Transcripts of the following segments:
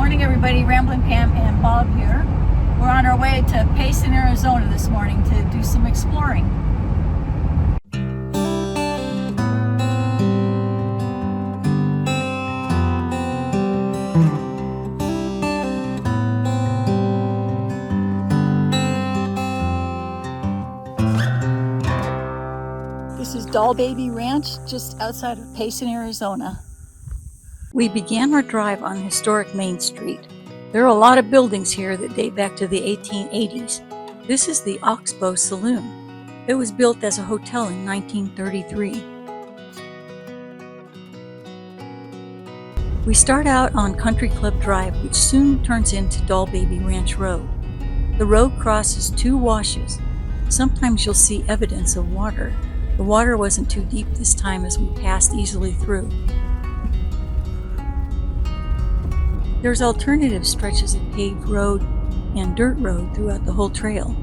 morning, everybody. Ramblin, Pam, and Bob here. We're on our way to Payson, Arizona this morning to do some exploring. This is Doll Baby Ranch, just outside of Payson, Arizona. We began our drive on historic Main Street. There are a lot of buildings here that date back to the 1880s. This is the Oxbow Saloon. It was built as a hotel in 1933. We start out on Country Club Drive, which soon turns into Doll Baby Ranch Road. The road crosses two washes. Sometimes you'll see evidence of water. The water wasn't too deep this time as we passed easily through. There's alternative stretches of paved road and dirt road throughout the whole trail.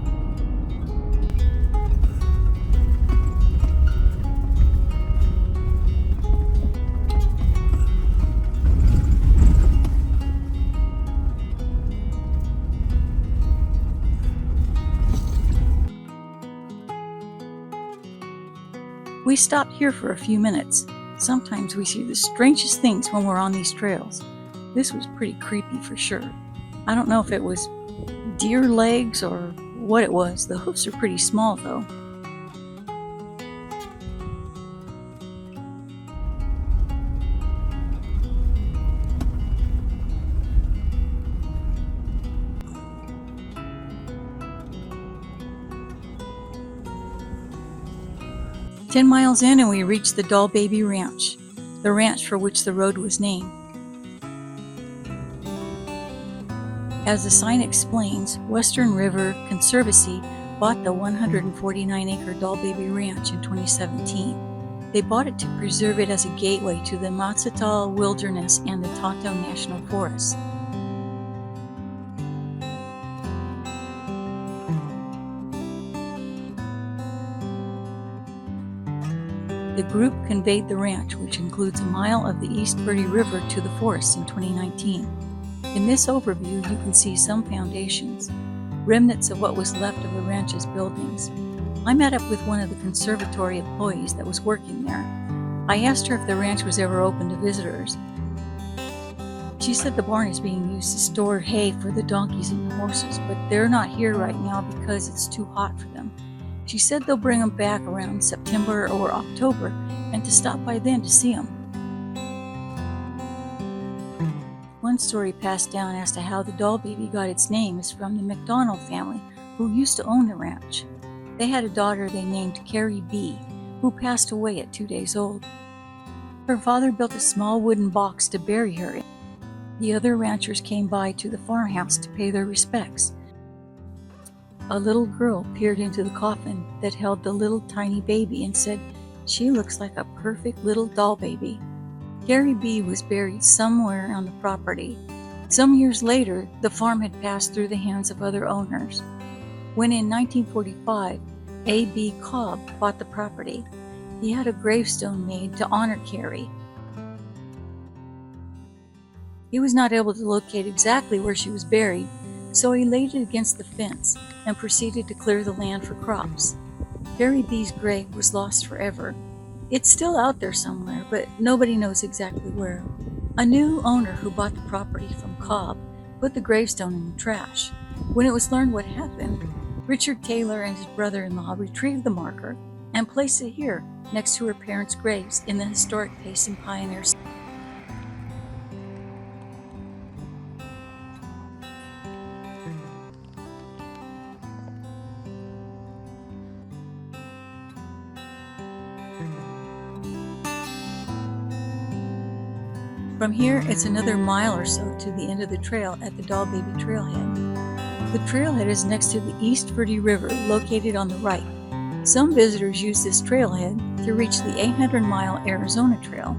We stopped here for a few minutes. Sometimes we see the strangest things when we're on these trails. This was pretty creepy for sure. I don't know if it was deer legs or what it was. The hoofs are pretty small though. "10 miles in and we reached the Doll Baby Ranch, the ranch for which the road was named. As the sign explains, Western River Conservancy bought the 149-acre Doll Baby Ranch in 2017. They bought it to preserve it as a gateway to the Matsatal Wilderness and the Tonto National Forest. The group conveyed the ranch, which includes a mile of the East Verde River, to the forest in 2019. In this overview, you can see some foundations, remnants of what was left of the ranch's buildings. I met up with one of the conservatory employees that was working there. I asked her if the ranch was ever open to visitors. She said the barn is being used to store hay for the donkeys and the horses, but they're not here right now because it's too hot for them. She said they'll bring them back around September or October and to stop by then to see them. One story passed down as to how the Doll Baby got its name is from the McDonald family, who used to own the ranch. They had a daughter they named Carrie Bee, who passed away at 2 days old. Her father built a small wooden box to bury her in. The other ranchers came by to the farmhouse to pay their respects. A little girl peered into the coffin that held the little tiny baby and said, "She looks like a perfect little doll baby." Carrie Bee was buried somewhere on the property. Some years later, the farm had passed through the hands of other owners. When in 1945, A.B. Cobb bought the property, he had a gravestone made to honor Carrie. He was not able to locate exactly where she was buried, so he laid it against the fence and proceeded to clear the land for crops. Carrie Bee's grave was lost forever. It's still out there somewhere, but nobody knows exactly where. A new owner who bought the property from Cobb put the gravestone in the trash. When it was learned what happened, Richard Taylor and his brother-in-law retrieved the marker and placed it here next to her parents' graves in the historic Payson Pioneers. From here, it's another mile or so to the end of the trail at the Doll Baby Trailhead. The trailhead is next to the East Verde River, located on the right. Some visitors use this trailhead to reach the 800-mile Arizona Trail.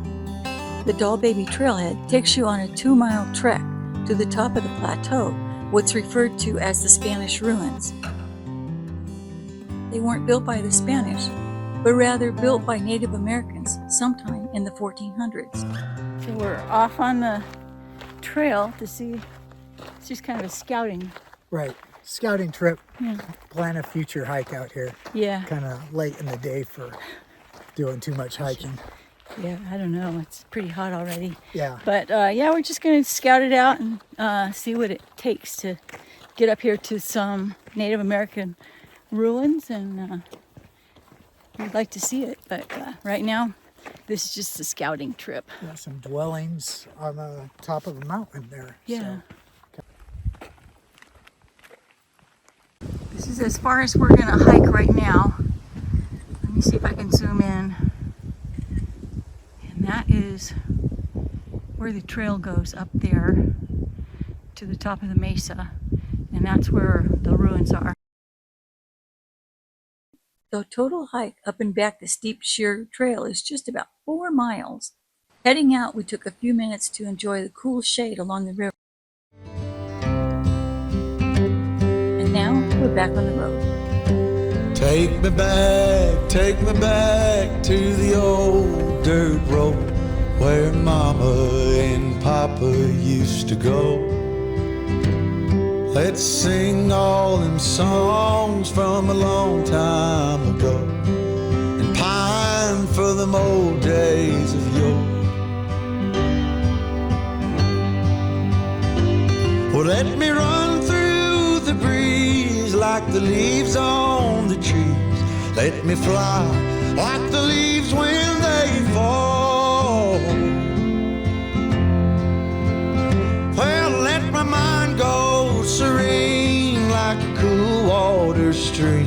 The Doll Baby Trailhead takes you on a 2-mile trek to the top of the plateau, what's referred to as the Spanish Ruins. They weren't built by the Spanish, but rather built by Native Americans sometime in the 1400s. So we're off on the trail to see. It's just kind of a scouting. Right. Scouting trip. Yeah. Plan a future hike out here. Yeah. Kind of late in the day for doing too much hiking. Yeah, I don't know. It's pretty hot already. Yeah. But yeah, we're just going to scout it out and see what it takes to get up here to some Native American ruins. And we'd like to see it. But right now, this is just a scouting trip. Got some dwellings on the top of a mountain there. Yeah. So. This is as far as we're going to hike right now. Let me see if I can zoom in. And that is where the trail goes up there to the top of the mesa. And that's where the ruins are. The total hike up and back the steep, sheer trail is just about 4 miles. Heading out, we took a few minutes to enjoy the cool shade along the river. And now we're back on the road. Take me back to the old dirt road where Mama and Papa used to go. Let's sing all them songs from a long time ago and pine for them old days of yore. Well, let me run through the breeze like the leaves on the trees. Let me fly like the leaves when they fall. Well, let my mind go serene like a cool water stream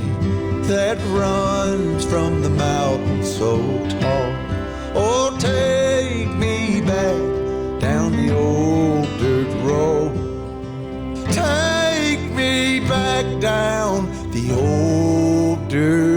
that runs from the mountain so tall. Oh, take me back down the old dirt road. Take me back down the old dirt